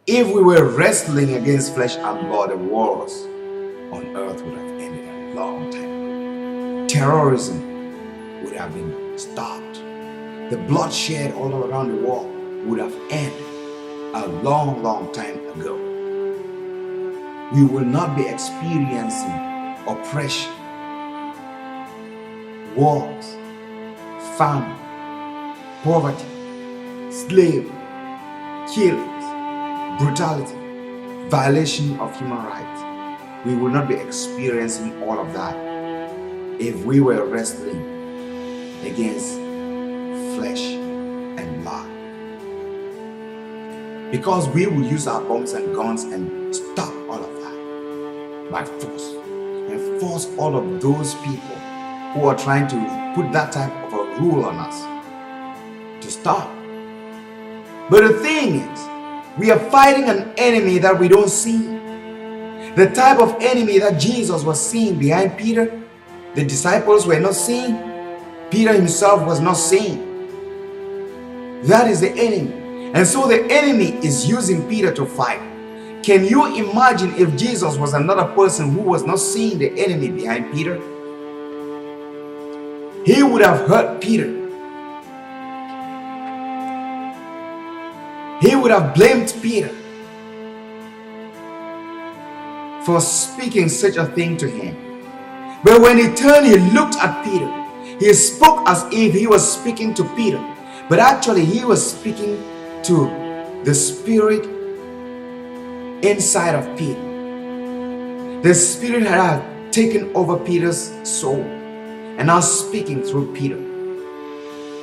If we were wrestling against flesh and blood, the wars on earth would have ended a long time ago. Terrorism would have been stopped. The bloodshed all around the world would have ended a long, long time ago. We will not be experiencing oppression, wars, famine, poverty, slavery, killings, brutality, violation of human rights. We will not be experiencing all of that if we were wrestling against flesh and blood. Because we will use our bombs and guns and stop all of that by force and force all of those people who are trying to put that type of a rule on us to stop. But the thing is, we are fighting an enemy that we don't see. The type of enemy that Jesus was seeing behind Peter, the disciples were not seeing, Peter himself was not seeing. That is the enemy. And so the enemy is using Peter to fight. Can you imagine if Jesus was another person who was not seeing the enemy behind Peter? He would have hurt Peter. He would have blamed Peter for speaking such a thing to him. But when he turned, he looked at Peter. He spoke as if he was speaking to Peter, but actually he was speaking to the spirit inside of Peter. The spirit had taken over Peter's soul and now speaking through Peter.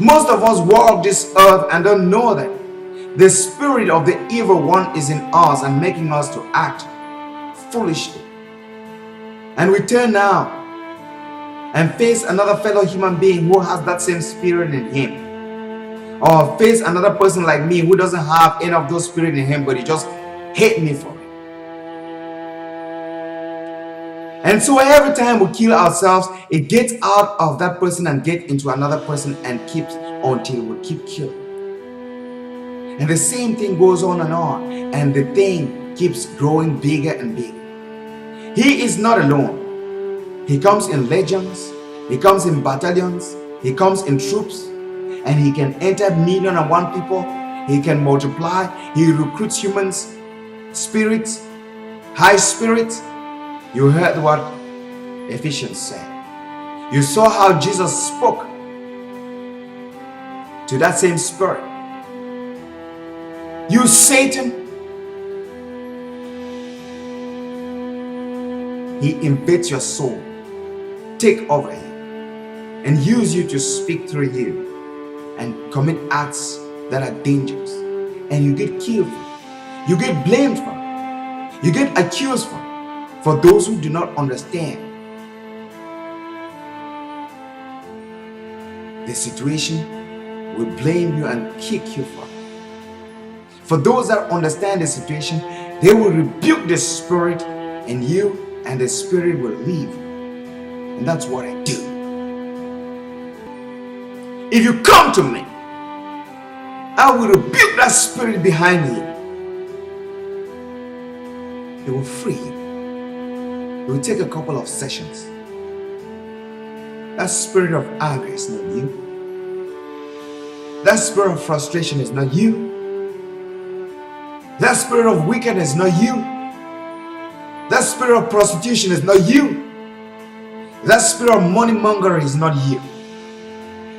Most of us walk this earth and don't know that the spirit of the evil one is in us and making us to act foolishly. And we turn now and face another fellow human being who has that same spirit in him. Or face another person like me who doesn't have any of those spirit in him, but he just hate me for it. And so every time we kill ourselves, it gets out of that person and get into another person and keeps until we keep killing. And the same thing goes on, and the thing keeps growing bigger and bigger. He is not alone. He comes in legions, he comes in battalions, he comes in troops, and he can enter 1,000,001 people. He can multiply. He recruits humans, spirits, high spirits. You heard what Ephesians said. You saw how Jesus spoke to that same spirit. You, Satan, he invades your soul, take over you, and use you to speak through you and commit acts that are dangerous. And you get killed for it. You get blamed for it. You get accused for it. For those who do not understand the situation, will blame you and kick you for it. For those that understand the situation, they will rebuke the spirit in you, and the spirit will leave. And that's what I do. If you come to me, I will rebuke that spirit behind you. It will free you. It will take a couple of sessions. That spirit of anger is not you. That spirit of frustration is not you. That spirit of wickedness is not you. That spirit of prostitution is not you. That spirit of money mongering is not you.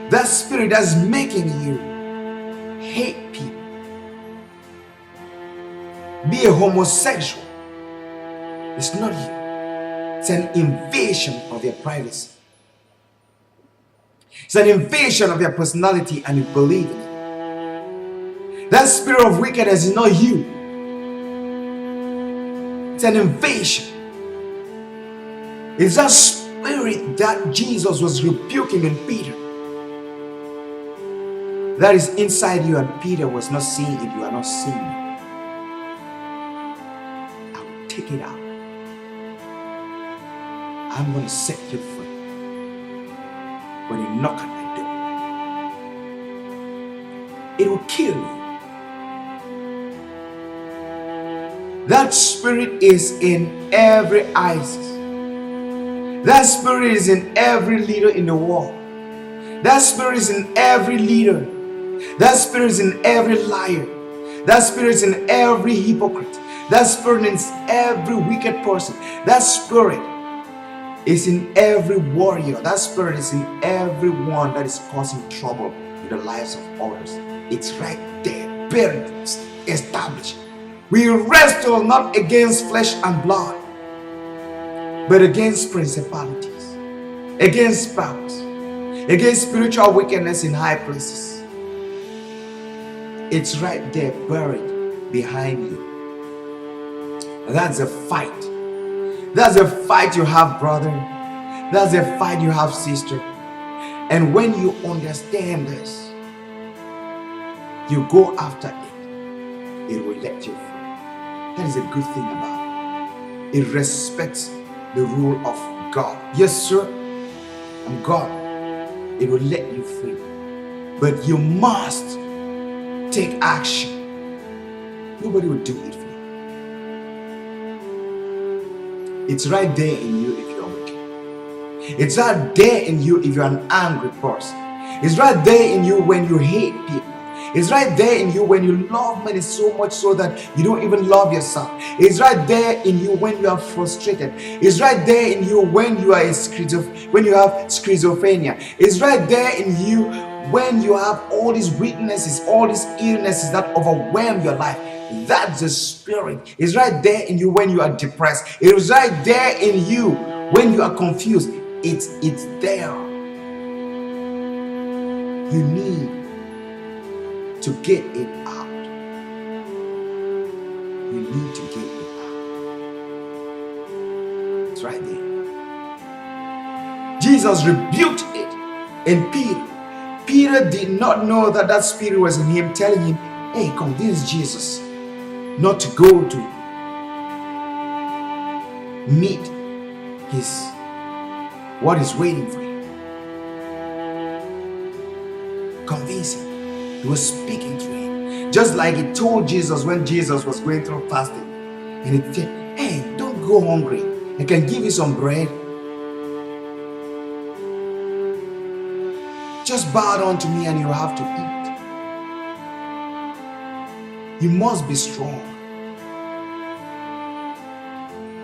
That spirit that's making you hate people, be a homosexual, it's not you. It's an invasion of your privacy. It's an invasion of your personality, and you believe in it. That spirit of wickedness is not you. It's an invasion. It's that spirit that Jesus was rebuking in Peter. That is inside you, and Peter was not seeing it. You are not seeing it. I will take it out. I'm going to set you free. When you knock at my door, it will kill you. That spirit is in every ISIS. That spirit is in every leader in the world. That spirit is in every leader. That spirit is in every liar. That spirit is in every hypocrite. That spirit is in every wicked person. That spirit is in every warrior. That spirit is in everyone that is causing trouble in the lives of others. It's right there, buried, established. We wrestle not against flesh and blood, but against principalities, against powers, against spiritual wickedness in high places. It's right there, buried behind you. That's a fight. That's a fight you have, brother. That's a fight you have, sister. And when you understand this, you go after it, it will let you free. That is a good thing about it. It respects the rule of God. Yes, sir, I'm God. It will let you free. But you must take action. Nobody will do it for you. It's right there in you if you're wicked. It's right there in you if you're an angry person. It's right there in you when you hate people. It's right there in you when you love money so much so that you don't even love yourself. It's right there in you when you are frustrated. It's right there in you when you are when you have schizophrenia. It's right there in you when you have all these weaknesses, all these illnesses that overwhelm your life. That's the spirit. It's right there in you when you are depressed. It is right there in you when you are confused. It's there. You need to get it out. You need to get it out. It's right there. Jesus rebuked it in Peter. Peter did not know that that spirit was in him, telling him, hey, convince Jesus not to go to meet what is waiting for him. Convince him. He was speaking to him. Just like he told Jesus when Jesus was going through fasting. And he said, hey, don't go hungry. I can give you some bread. Just bow down to me and you have to eat. You must be strong.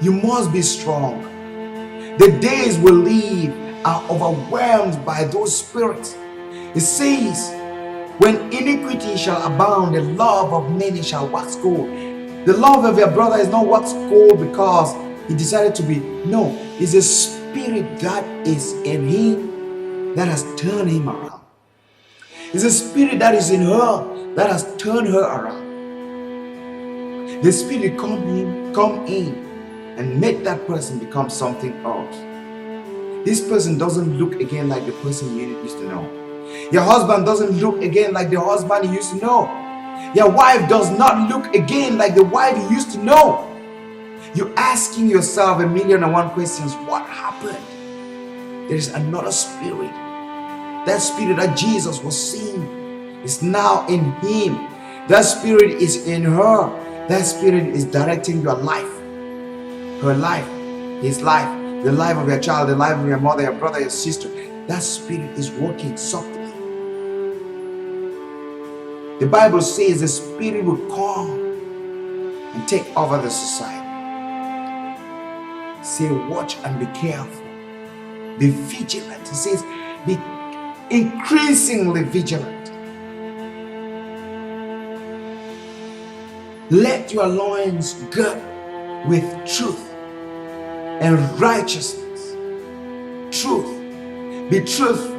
You must be strong. The days we live are overwhelmed by those spirits. It says, when iniquity shall abound, the love of many shall wax cold. The love of your brother is not wax cold because he decided to be. No, it's a spirit that is in him that has turned him around. It's a spirit that is in her that has turned her around. The spirit come in and make that person become something else. This person doesn't look again like the person you used to know. Your husband doesn't look again like the husband you used to know. Your wife does not look again like the wife you used to know. You're asking yourself 1,000,001 questions. What happened? There's another spirit. That spirit that Jesus was seeing is now in him. That spirit is in her. That spirit is directing your life. Her life, his life, the life of your child, the life of your mother, your brother, your sister. That spirit is working softly. The Bible says the spirit will come and take over the society. Say, watch and be careful. Be vigilant. It says, be increasingly vigilant. Let your loins gird with truth and righteousness. Truth. Be truthful.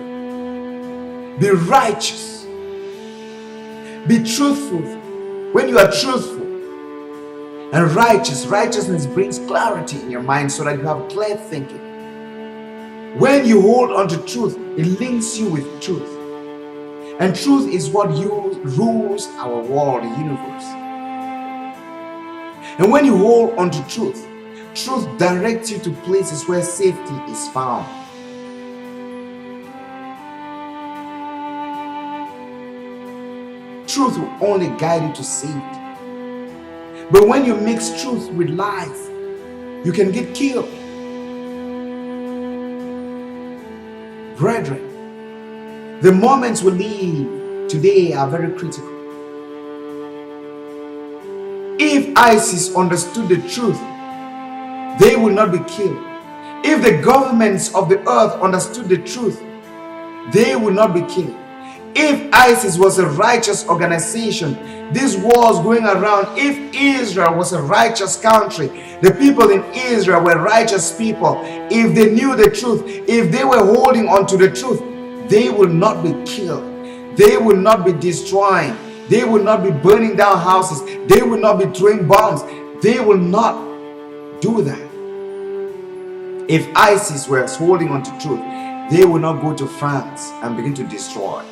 Be righteous. Be truthful. When you are truthful and righteous, righteousness brings clarity in your mind so that you have clear thinking. When you hold on to truth, it links you with truth. And truth is what rules our world, the universe. And when you hold on to truth, truth directs you to places where safety is found. Truth will only guide you to safety. But when you mix truth with lies, you can get killed. Brethren, the moments we live today are very critical. If ISIS understood the truth, they will not be killed. If the governments of the earth understood the truth, they will not be killed. If ISIS was a righteous organization, this wars going around, if Israel was a righteous country, the people in Israel were righteous people, if they knew the truth, if they were holding on to the truth, they will not be killed. They will not be destroying. They will not be burning down houses. They will not be throwing bombs. They will not do that. If ISIS were holding on to truth, they will not go to France and begin to destroy.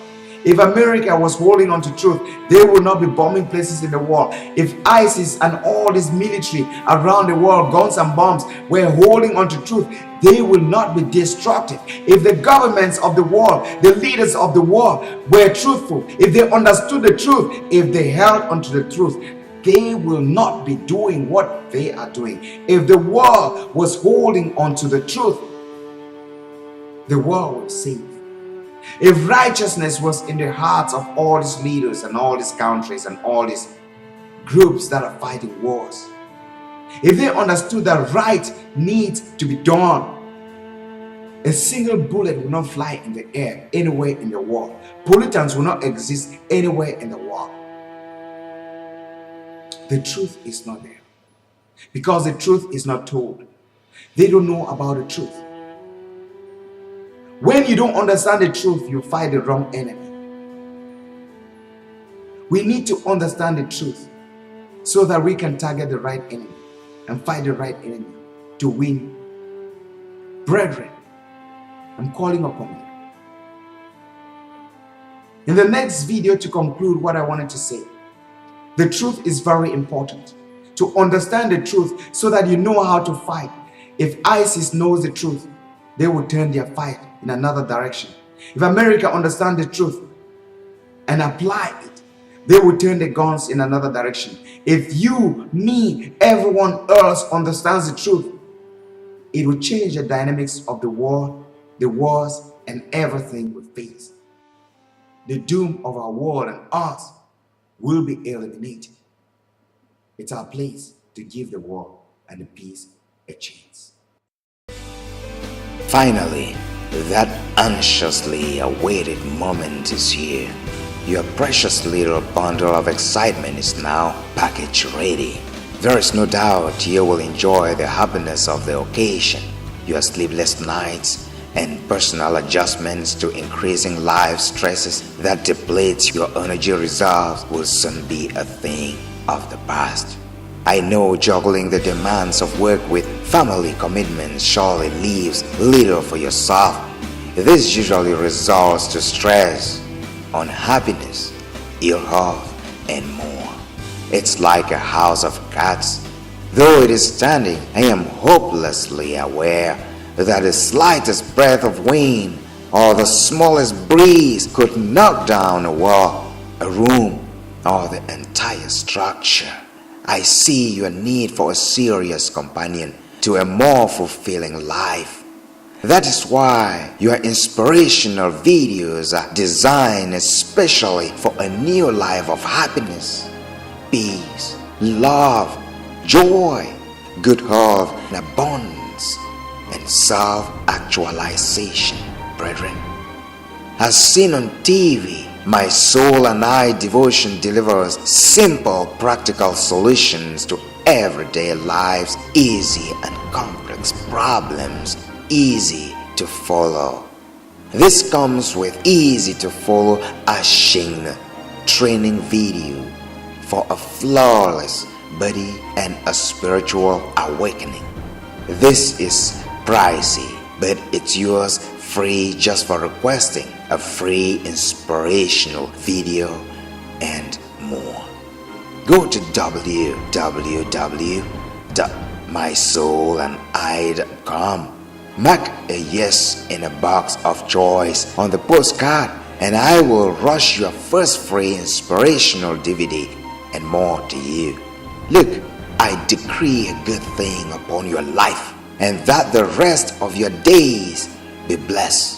If America was holding on to truth, they will not be bombing places in the world. If ISIS and all this military around the world, guns and bombs, were holding on to truth, they will not be destructive. If the governments of the world, the leaders of the world were truthful, if they understood the truth, if they held onto the truth, they will not be doing what they are doing. If the world was holding on to the truth, the world would save. If righteousness was in the hearts of all these leaders and all these countries and all these groups that are fighting wars, if they understood that right needs to be done, a single bullet will not fly in the air anywhere in the world. Pollutants will not exist anywhere in the world. The truth is not there because the truth is not told. They don't know about the truth. When you don't understand the truth, you fight the wrong enemy. We need to understand the truth so that we can target the right enemy and fight the right enemy to win. Brethren, I'm calling upon you. In the next video, to conclude what I wanted to say, the truth is very important. To understand the truth so that you know how to fight. If ISIS knows the truth, they will turn their fight in another direction. If America understands the truth and apply it, they will turn the guns in another direction. If you, me, everyone else understands the truth, it will change the dynamics of the war, the wars, and everything we face. The doom of our world and us will be eliminated. It's our place to give the war and the peace a chance. Finally, that anxiously awaited moment is here. Your precious little bundle of excitement is now package ready. There is no doubt you will enjoy the happiness of the occasion. Your sleepless nights and personal adjustments to increasing life stresses that deplete your energy reserves will soon be a thing of the past. I know juggling the demands of work with family commitments surely leaves little for yourself. This usually results to stress, unhappiness, ill health, and more. It's like a house of cards. Though it is standing, I am hopelessly aware that the slightest breath of wind or the smallest breeze could knock down a wall, a room, or the entire structure. I see your need for a serious companion to a more fulfilling life. That is why your inspirational videos are designed especially for a new life of happiness, peace, love, joy, good health, and abundance, and self-actualization, brethren. As seen on TV, My Soul and I devotion delivers simple, practical solutions to everyday life's easy and complex problems, easy to follow. This comes with easy to follow Ashin training video for a flawless body and a spiritual awakening. This is pricey, but it's yours free just for requesting a free inspirational video and more. Go to www.mysoulandI.com. Mark a yes in a box of choice on the postcard, and I will rush your first free inspirational DVD and more to you. Look, I decree a good thing upon your life, and that the rest of your days be blessed.